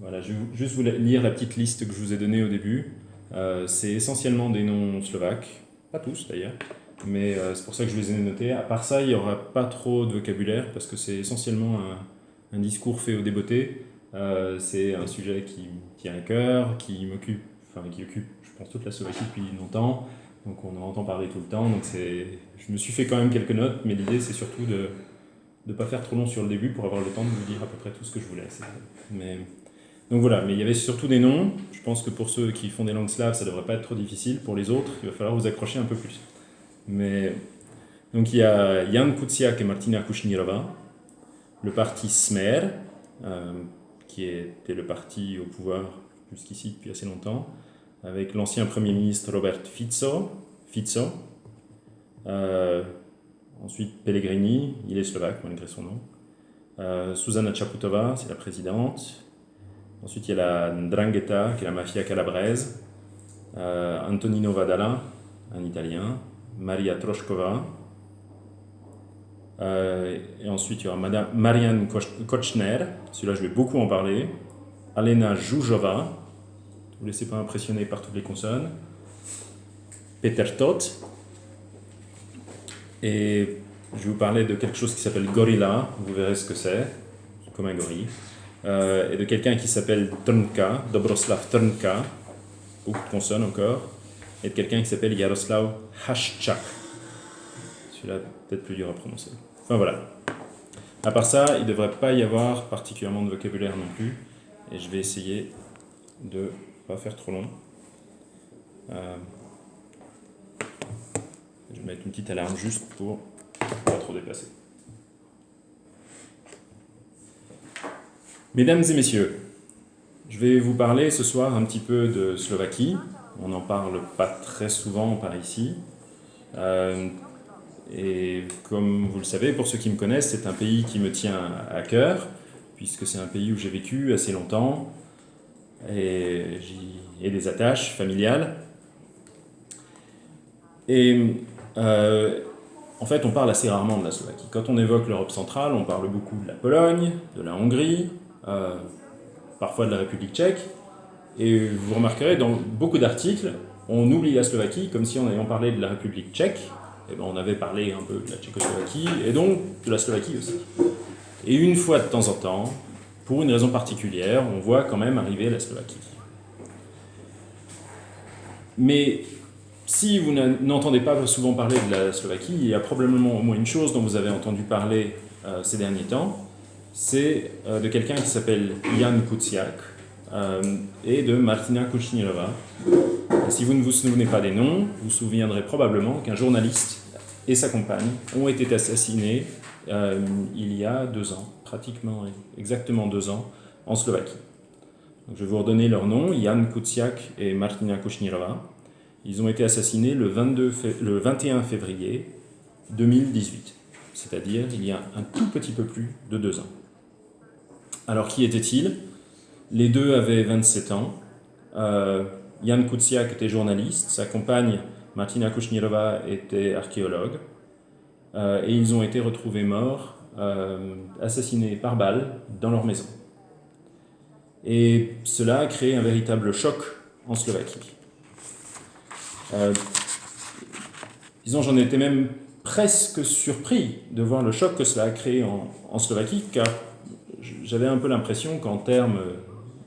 Voilà, je vais juste vous lire la petite liste que je vous ai donnée au début. C'est essentiellement des noms slovaques, pas tous d'ailleurs, mais c'est pour ça que je les ai notés. À part ça, il n'y aura pas trop de vocabulaire parce que c'est essentiellement un discours fait aux débeautés. C'est un sujet qui me tient à cœur, qui m'occupe, enfin qui occupe, je pense, toute la Slovaquie depuis longtemps. Donc on en entend parler tout le temps. Donc je me suis fait quand même quelques notes, mais l'idée c'est surtout de ne pas faire trop long sur le début pour avoir le temps de vous dire à peu près tout ce que je voulais. Mais donc voilà, mais il y avait surtout des noms. Je pense que pour ceux qui font des langues slaves, ça ne devrait pas être trop difficile. Pour les autres, il va falloir vous accrocher un peu plus. Mais, donc il y a Jan Kuciak et Martina Kushnirova, le parti Smer, qui était le parti au pouvoir jusqu'ici depuis assez longtemps, avec l'ancien Premier ministre Robert Fico. Ensuite Pellegrini, il est slovaque malgré son nom. Zuzana Čaputová, c'est la présidente. Ensuite, il y a la Ndrangheta, qui est la mafia calabraise. Antonino Vadala, un Italien. Maria Trošková. Et ensuite, il y aura Marian Kočner. Celui-là, je vais beaucoup en parler. Alena Žužová. Ne vous laissez pas impressionner par toutes les consonnes. Peter Todt. Et je vais vous parler de quelque chose qui s'appelle Gorilla. Vous verrez ce que c'est. Comme un gorille. Et de quelqu'un qui s'appelle Trnka, Dobroslav Trnka, beaucoup de consonnes encore, et de quelqu'un qui s'appelle Jaroslav Haščák. Celui-là, peut-être plus dur à prononcer. Enfin voilà. À part ça, il ne devrait pas y avoir particulièrement de vocabulaire non plus, et je vais essayer de ne pas faire trop long. Je vais mettre une petite alarme juste pour ne pas trop dépasser. Mesdames et messieurs, je vais vous parler ce soir un petit peu de Slovaquie. On n'en parle pas très souvent par ici. Et comme vous le savez, pour ceux qui me connaissent, c'est un pays qui me tient à cœur, puisque c'est un pays où j'ai vécu assez longtemps et j'y ai des attaches familiales. Et en fait, on parle assez rarement de la Slovaquie. Quand on évoque l'Europe centrale, on parle beaucoup de la Pologne, de la Hongrie, parfois de la République tchèque. Et vous remarquerez, dans beaucoup d'articles, on oublie la Slovaquie comme si en ayant parlé de la République tchèque, eh ben on avait parlé un peu de la Tchécoslovaquie et donc de la Slovaquie aussi. Et une fois de temps en temps, pour une raison particulière, on voit quand même arriver la Slovaquie. Mais si vous n'entendez pas souvent parler de la Slovaquie, il y a probablement au moins une chose dont vous avez entendu parler ces derniers temps, c'est de quelqu'un qui s'appelle Jan Kuciak et de Martina Kushnirova. Et si vous ne vous souvenez pas des noms, vous vous souviendrez probablement qu'un journaliste et sa compagne ont été assassinés il y a 2 ans, pratiquement exactement 2 ans, en Slovaquie. Donc je vais vous redonner leurs noms, Jan Kuciak et Martina Kushnirova. Ils ont été assassinés le 21 février 2018, c'est-à-dire il y a un tout petit peu plus de 2 ans. Alors qui étaient-ils? Les deux avaient 27 ans. Jan Kuciak était journaliste, sa compagne Martina Kushnirova était archéologue, et ils ont été retrouvés morts, assassinés par balle dans leur maison. Et cela a créé un véritable choc en Slovaquie. Disons, j'en étais même presque surpris de voir le choc que cela a créé en Slovaquie, car j'avais un peu l'impression qu'en termes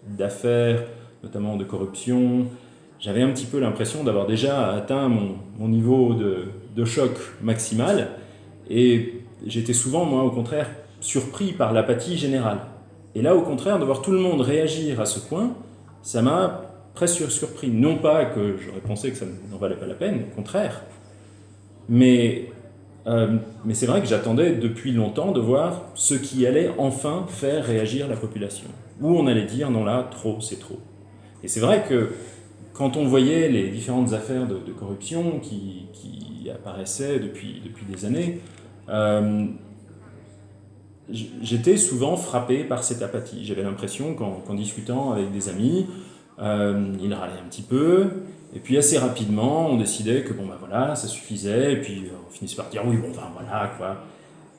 d'affaires, notamment de corruption, j'avais un petit peu l'impression d'avoir déjà atteint mon niveau de choc maximal, et j'étais souvent, moi, au contraire, surpris par l'apathie générale. Et là, au contraire, de voir tout le monde réagir à ce point, ça m'a presque surpris. Non pas que j'aurais pensé que ça n'en valait pas la peine, au contraire, mais c'est vrai que j'attendais depuis longtemps de voir ce qui allait enfin faire réagir la population. Où on allait dire, non là, trop, c'est trop. Et c'est vrai que quand on voyait les différentes affaires de corruption qui apparaissaient depuis des années, j'étais souvent frappé par cette apathie. J'avais l'impression qu'en discutant avec des amis, ils râlaient un petit peu, et puis assez rapidement, on décidait que bon ben voilà, ça suffisait, et puis on finissait par dire oui, bon ben voilà, quoi.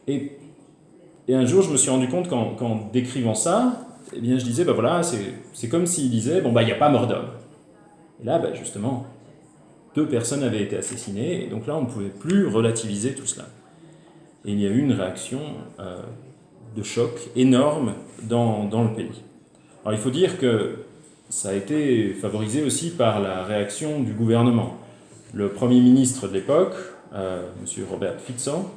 Et un jour, je me suis rendu compte qu'en décrivant ça, eh bien je disais, ben voilà, c'est comme s'il disait, bon, il n'y a pas mort d'homme. Et là, justement, 2 personnes avaient été assassinées, et donc là, on ne pouvait plus relativiser tout cela. Et il y a eu une réaction de choc énorme dans le pays. Alors il faut dire que ça a été favorisé aussi par la réaction du gouvernement. Le Premier ministre de l'époque, M. Robert Fico,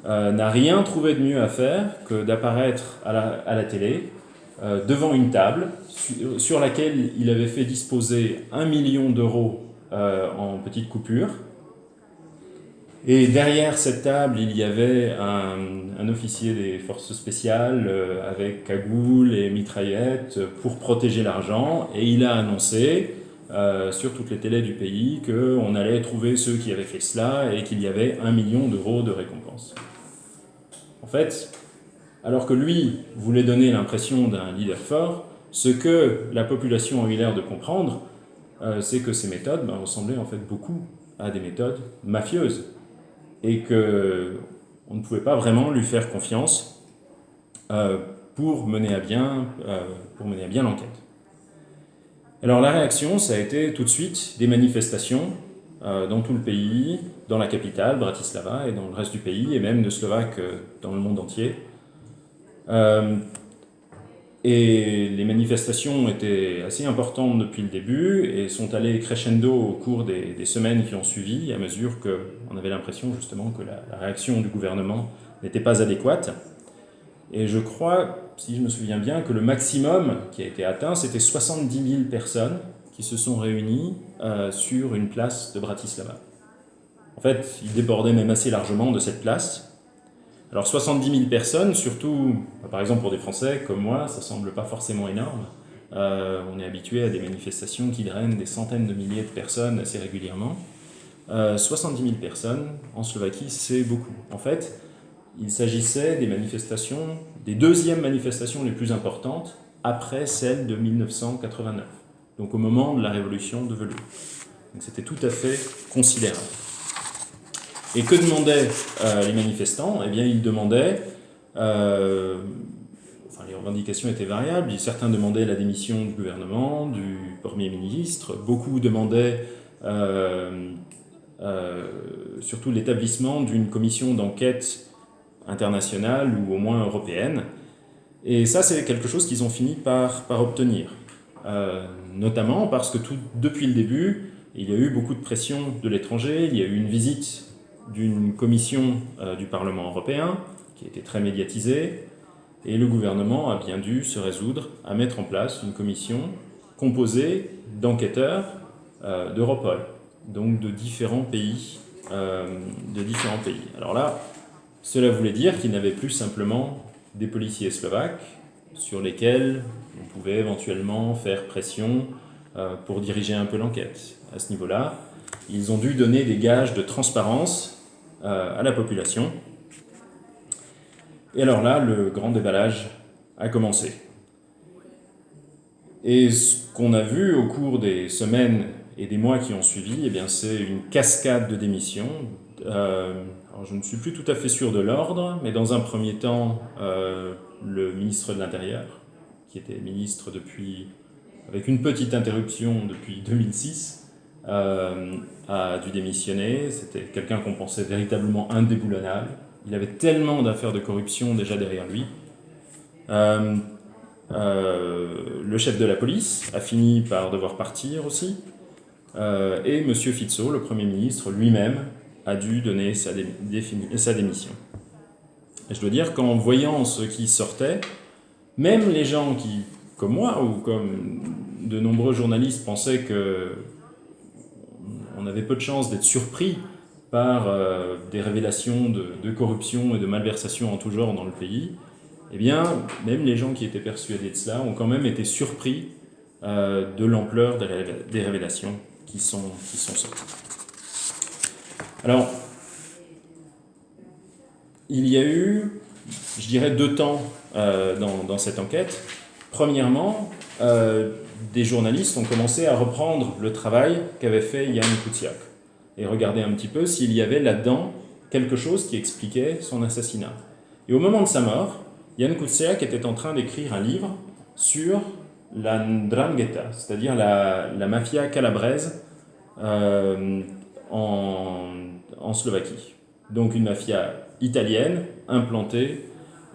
n'a rien trouvé de mieux à faire que d'apparaître à la télé devant une table sur laquelle il avait fait disposer 1 million d'euros en petites coupures. Et derrière cette table, il y avait un officier des forces spéciales avec cagoule et mitraillette pour protéger l'argent. Et il a annoncé sur toutes les télés du pays qu'on allait trouver ceux qui avaient fait cela et qu'il y avait 1 million d'euros de récompense. En fait, alors que lui voulait donner l'impression d'un leader fort, ce que la population a eu l'air de comprendre, c'est que ces méthodes ressemblaient en fait beaucoup à des méthodes mafieuses et qu'on ne pouvait pas vraiment lui faire confiance pour mener à bien l'enquête. Alors la réaction, ça a été tout de suite des manifestations dans tout le pays, dans la capitale, Bratislava, et dans le reste du pays, et même de Slovaques dans le monde entier. Et les manifestations étaient assez importantes depuis le début et sont allées crescendo au cours des semaines qui ont suivi, à mesure qu'on avait l'impression justement que la réaction du gouvernement n'était pas adéquate. Et je crois, si je me souviens bien, que le maximum qui a été atteint, c'était 70 000 personnes qui se sont réunies sur une place de Bratislava. En fait, ils débordaient même assez largement de cette place. Alors 70 000 personnes, surtout, par exemple pour des Français comme moi, ça ne semble pas forcément énorme. On est habitué à des manifestations qui drainent des centaines de milliers de personnes assez régulièrement. 70 000 personnes en Slovaquie, c'est beaucoup. En fait, il s'agissait des manifestations, des deuxièmes manifestations les plus importantes après celle de 1989, donc au moment de la révolution de velours. Donc c'était tout à fait considérable. Et que demandaient les manifestants? Eh bien, ils demandaient, les revendications étaient variables, certains demandaient la démission du gouvernement, du Premier ministre, beaucoup demandaient surtout l'établissement d'une commission d'enquête internationale ou au moins européenne. Et ça, c'est quelque chose qu'ils ont fini par obtenir. Notamment parce que depuis le début, il y a eu beaucoup de pression de l'étranger, il y a eu une visite d'une commission du Parlement européen qui a été très médiatisée, et le gouvernement a bien dû se résoudre à mettre en place une commission composée d'enquêteurs d'Europol, donc de différents pays. Alors là, cela voulait dire qu'il n'avait plus simplement des policiers slovaques sur lesquels on pouvait éventuellement faire pression pour diriger un peu l'enquête. À ce niveau-là, ils ont dû donner des gages de transparence à la population. Et alors là, le grand déballage a commencé. Et ce qu'on a vu au cours des semaines et des mois qui ont suivi, eh bien, c'est une cascade de démissions. Alors je ne suis plus tout à fait sûr de l'ordre, mais dans un premier temps, le ministre de l'Intérieur, qui était ministre avec une petite interruption depuis 2006, a dû démissionner. C'était quelqu'un qu'on pensait véritablement indéboulonnable. Il avait tellement d'affaires de corruption déjà derrière lui. Le chef de la police a fini par devoir partir aussi. Et M. Fico, le Premier ministre lui-même, a dû donner sa démission. Et je dois dire qu'en voyant ce qui sortait, même les gens qui, comme moi ou comme de nombreux journalistes, pensaient qu'on avait peu de chances d'être surpris par des révélations de corruption et de malversation en tout genre dans le pays, eh bien, même les gens qui étaient persuadés de cela ont quand même été surpris de l'ampleur des révélations qui sont sorties. Alors, il y a eu, je dirais, 2 temps dans cette enquête. Premièrement, des journalistes ont commencé à reprendre le travail qu'avait fait Jan Kuciak et regarder un petit peu s'il y avait là-dedans quelque chose qui expliquait son assassinat. Et au moment de sa mort, Jan Kuciak était en train d'écrire un livre sur la ndrangheta, c'est-à-dire la mafia calabraise en Slovaquie. Donc une mafia italienne implantée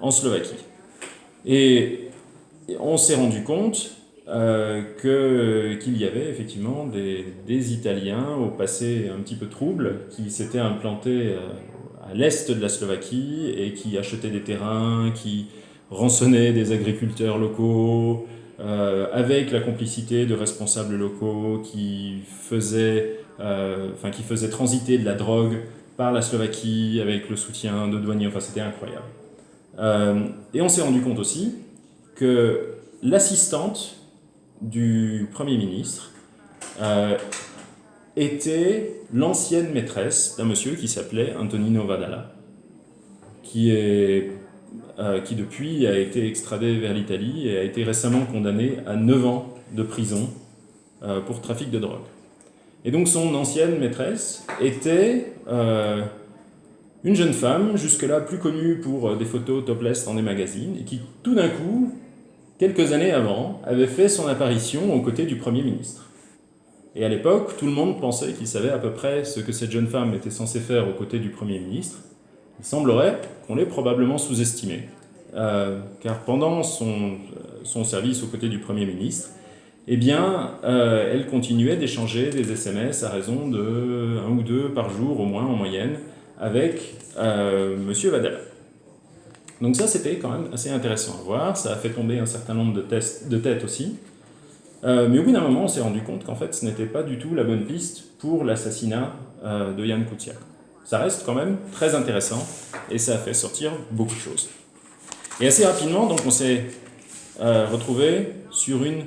en Slovaquie. Et on s'est rendu compte qu'il y avait effectivement des Italiens au passé un petit peu trouble qui s'étaient implantés à l'est de la Slovaquie et qui achetaient des terrains, qui rançonnaient des agriculteurs locaux, avec la complicité de responsables locaux qui faisaient transiter de la drogue par la Slovaquie avec le soutien de douaniers. Enfin, c'était incroyable. Et on s'est rendu compte aussi que l'assistante du Premier ministre était l'ancienne maîtresse d'un monsieur qui s'appelait Antonino Vadala, qui depuis a été extradé vers l'Italie et a été récemment condamné à 9 ans de prison pour trafic de drogue. Et donc son ancienne maîtresse était une jeune femme, jusque-là plus connue pour des photos topless dans des magazines, et qui tout d'un coup, quelques années avant, avait fait son apparition aux côtés du Premier ministre. Et à l'époque, tout le monde pensait qu'il savait à peu près ce que cette jeune femme était censée faire aux côtés du Premier ministre. Il semblerait qu'on l'ait probablement sous-estimé, car pendant son service aux côtés du Premier ministre, eh bien, elle continuait d'échanger des SMS à raison de 1 ou 2 par jour, au moins en moyenne, avec Monsieur Vadala. Donc ça, c'était quand même assez intéressant à voir. Ça a fait tomber un certain nombre de têtes aussi. Mais au bout d'un moment, on s'est rendu compte qu'en fait, ce n'était pas du tout la bonne piste pour l'assassinat de Jan Kuciak. Ça reste quand même très intéressant et ça a fait sortir beaucoup de choses. Et assez rapidement, donc, on s'est retrouvé sur une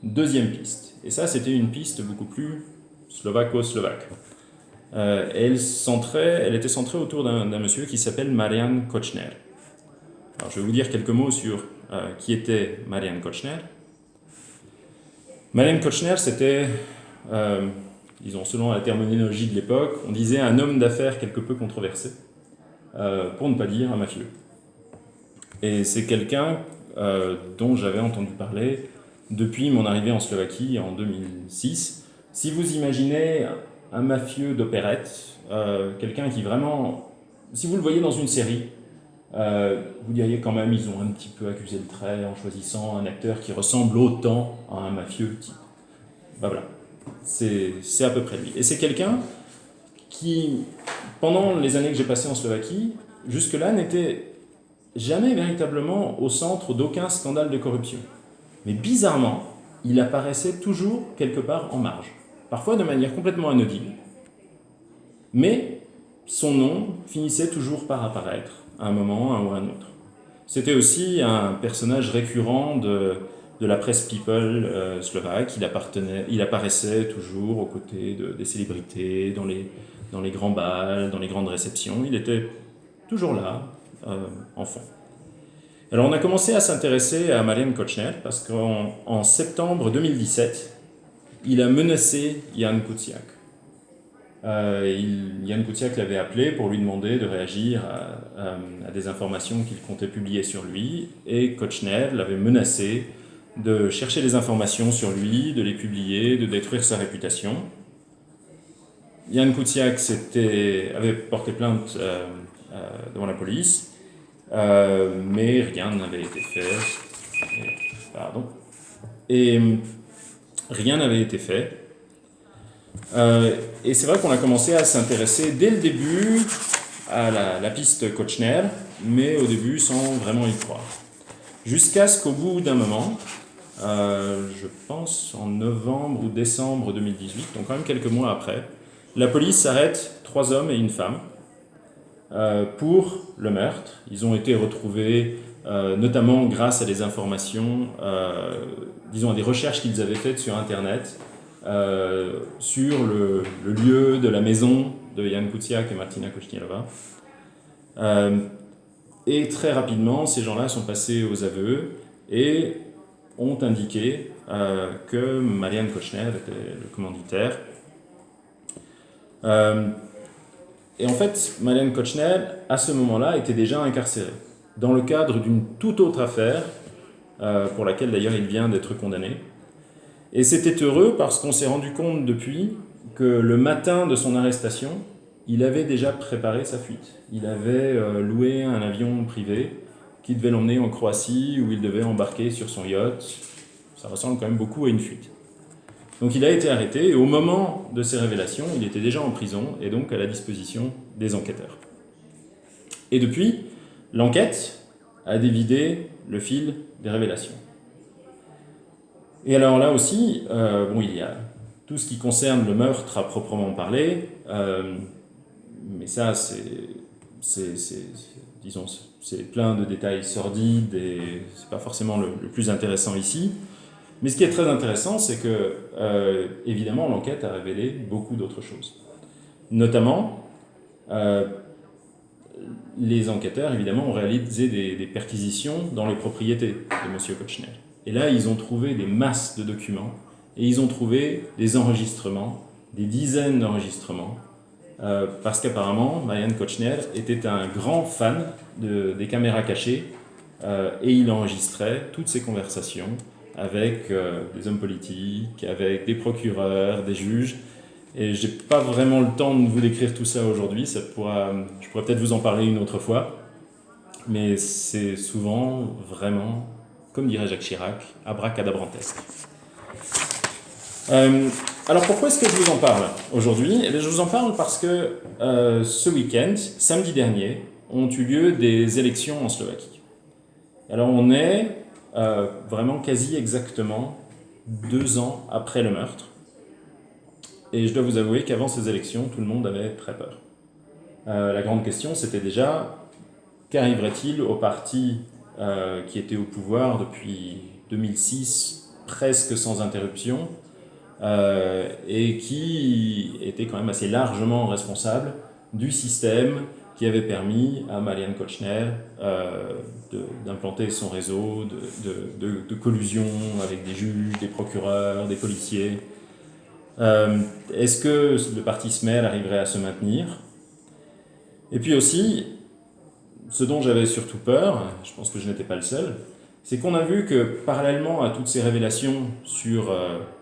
deuxième piste. Et ça, c'était une piste beaucoup plus slovaco-slovaque. Elle était centrée autour d'un monsieur qui s'appelle Marian Kočner. Alors, je vais vous dire quelques mots sur qui était Marian Kočner. Marian Kočner, c'était, disons, selon la terminologie de l'époque, on disait un homme d'affaires quelque peu controversé, pour ne pas dire un mafieux. Et c'est quelqu'un dont j'avais entendu parler depuis mon arrivée en Slovaquie en 2006. Si vous imaginez un mafieux d'opérette, quelqu'un qui vraiment, si vous le voyez dans une série, vous diriez quand même ils ont un petit peu accusé le trait en choisissant un acteur qui ressemble autant à un mafieux type. Ben voilà, c'est à peu près lui. Et c'est quelqu'un qui, pendant les années que j'ai passées en Slovaquie, jusque-là n'était jamais véritablement au centre d'aucun scandale de corruption. Mais bizarrement, il apparaissait toujours quelque part en marge, parfois de manière complètement anodine, mais son nom finissait toujours par apparaître à un moment ou à un autre. C'était aussi un personnage récurrent de la presse people slovaque. Il apparaissait toujours aux côtés des célébrités, dans les grands bals, dans les grandes réceptions. Il était toujours là, en fond. Alors on a commencé à s'intéresser à Marian Kočner parce qu'en septembre 2017, il a menacé Jan Kuciak. Jan Kuciak l'avait appelé pour lui demander de réagir à des informations qu'il comptait publier sur lui, et Kočner l'avait menacé de chercher des informations sur lui, de les publier, de détruire sa réputation. Jan Kuciak avait porté plainte devant la police, mais rien n'avait été fait. Et rien n'avait été fait. Et c'est vrai qu'on a commencé à s'intéresser dès le début à la piste Kočner, mais au début sans vraiment y croire. Jusqu'à ce qu'au bout d'un moment, je pense en novembre ou décembre 2018, donc quand même quelques mois après, la police arrête 3 hommes et une femme pour le meurtre. Ils ont été retrouvés notamment grâce à des informations, disons à des recherches qu'ils avaient faites sur Internet, sur le lieu de la maison de Jan Kuciak et Martina Kościelova. Et très rapidement, ces gens-là sont passés aux aveux et ont indiqué que Marian Kočner était le commanditaire. Et en fait, Marian Kočner, à ce moment-là, était déjà incarcéré dans le cadre d'une toute autre affaire pour laquelle d'ailleurs il vient d'être condamné. Et c'était heureux parce qu'on s'est rendu compte depuis que le matin de son arrestation, il avait déjà préparé sa fuite. Il avait loué un avion privé qui devait l'emmener en Croatie, où il devait embarquer sur son yacht. Ça ressemble quand même beaucoup à une fuite. Donc il a été arrêté, et au moment de ces révélations, il était déjà en prison, et donc à la disposition des enquêteurs. Et depuis, l'enquête a dévidé le fil des révélations. Et alors là aussi, il y a tout ce qui concerne le meurtre à proprement parler, mais ça, disons, c'est plein de détails sordides et c'est pas forcément le plus intéressant ici. Mais ce qui est très intéressant, c'est que, évidemment, l'enquête a révélé beaucoup d'autres choses. Notamment, les enquêteurs, évidemment, ont réalisé des perquisitions dans les propriétés de M. Kotchner. Et là, ils ont trouvé des masses de documents, et ils ont trouvé des enregistrements, des dizaines d'enregistrements, parce qu'apparemment, Marian Kotchner était un grand fan des caméras cachées, et il enregistrait toutes ces conversations avec des hommes politiques, avec des procureurs, des juges. Et j'ai pas vraiment le temps de vous décrire tout ça aujourd'hui, je pourrais peut-être vous en parler une autre fois, mais c'est souvent vraiment, comme dirait Jacques Chirac, abracadabrantesque. Alors pourquoi est-ce que je vous en parle aujourd'hui ? Eh bien, je vous en parle parce que ce week-end, samedi dernier, ont eu lieu des élections en Slovaquie. Alors on est vraiment quasi exactement 2 ans après le meurtre. Et je dois vous avouer qu'avant ces élections, tout le monde avait très peur. La grande question, c'était déjà, qu'arriverait-il au parti qui était au pouvoir depuis 2006, presque sans interruption, et qui était quand même assez largement responsable du système qui avait permis à Marian Kotchner d'implanter son réseau de collusion avec des juges, des procureurs, des policiers. Est-ce que le parti Smer arriverait à se maintenir ? Et puis aussi, ce dont j'avais surtout peur, je pense que je n'étais pas le seul, c'est qu'on a vu que parallèlement à toutes ces révélations sur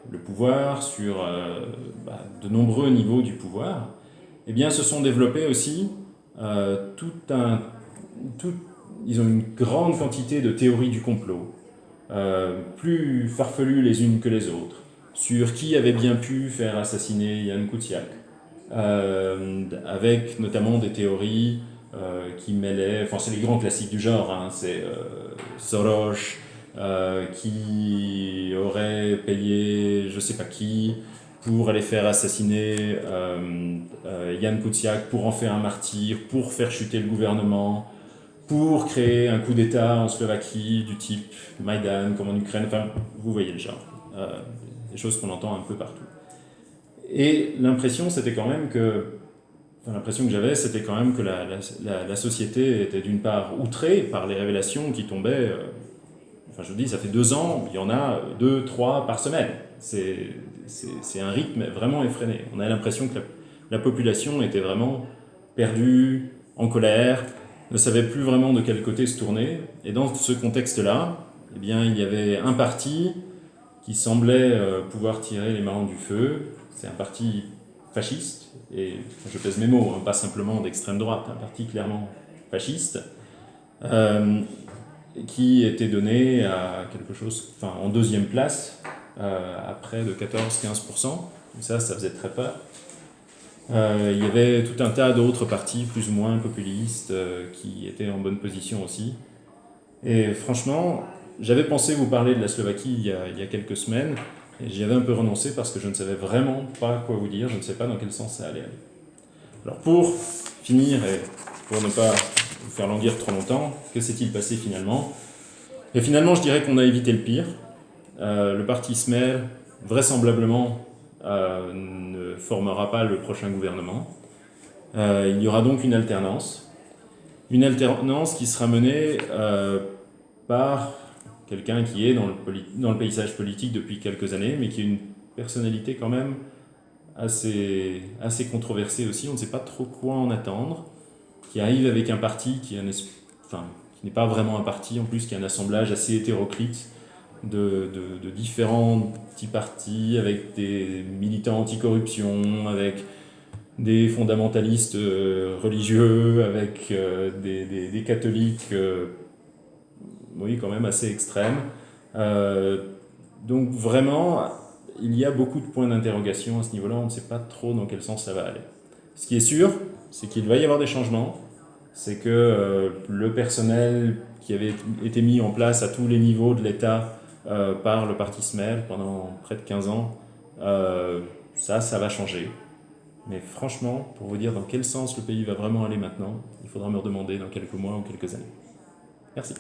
le pouvoir, sur de nombreux niveaux du pouvoir, eh bien, se sont développés aussi ils ont une grande quantité de théories du complot, plus farfelues les unes que les autres, sur qui avait bien pu faire assassiner Jan Kuciak, avec notamment des théories qui mêlaient, enfin c'est les grands classiques du genre, hein, c'est Soros qui aurait payé je sais pas qui pour aller faire assassiner Jan Kuciak, pour en faire un martyr, pour faire chuter le gouvernement, pour créer un coup d'État en Slovaquie du type Maïdan, comme en Ukraine, enfin vous voyez le genre, des choses qu'on entend un peu partout. Et l'impression que j'avais, c'était quand même que la société était d'une part outrée par les révélations qui tombaient. Je vous dis, ça fait 2 ans, il y en a 2, 3 par semaine. C'est un rythme vraiment effréné. On a l'impression que la population était vraiment perdue, en colère, ne savait plus vraiment de quel côté se tourner. Et dans ce contexte-là, eh bien, il y avait un parti qui semblait pouvoir tirer les marrons du feu. C'est un parti fasciste, et je pèse mes mots, hein, pas simplement d'extrême droite, un parti clairement fasciste, qui était donné à quelque chose, en 2e place, à près de 14-15%. Ça faisait très peur. Il y avait tout un tas d'autres partis plus ou moins populistes qui étaient en bonne position aussi. Et franchement, j'avais pensé vous parler de la Slovaquie il y a quelques semaines, et j'y avais un peu renoncé parce que je ne savais vraiment pas quoi vous dire, je ne sais pas dans quel sens ça allait aller. Alors pour finir, et pour ne pas vous faire languir trop longtemps, que s'est-il passé finalement ? Et finalement, je dirais qu'on a évité le pire. Le parti Smer, vraisemblablement, ne formera pas le prochain gouvernement. Il y aura donc une alternance qui sera menée par quelqu'un qui est dans le paysage politique depuis quelques années, mais qui a une personnalité quand même assez controversée aussi. On ne sait pas trop quoi en attendre, qui arrive avec un parti qui n'est pas vraiment un parti, en plus, qui est un assemblage assez hétéroclite de différents petits partis, avec des militants anticorruption, avec des fondamentalistes religieux, avec des catholiques, oui, quand même assez extrêmes. Euh, donc vraiment, il y a beaucoup de points d'interrogation à ce niveau-là, on ne sait pas trop dans quel sens ça va aller. Ce qui est sûr, c'est qu'il va y avoir des changements, c'est que le personnel qui avait été mis en place à tous les niveaux de l'État par le parti SMEL pendant près de 15 ans, ça va changer. Mais franchement, pour vous dire dans quel sens le pays va vraiment aller maintenant, il faudra me redemander dans quelques mois ou quelques années. Merci.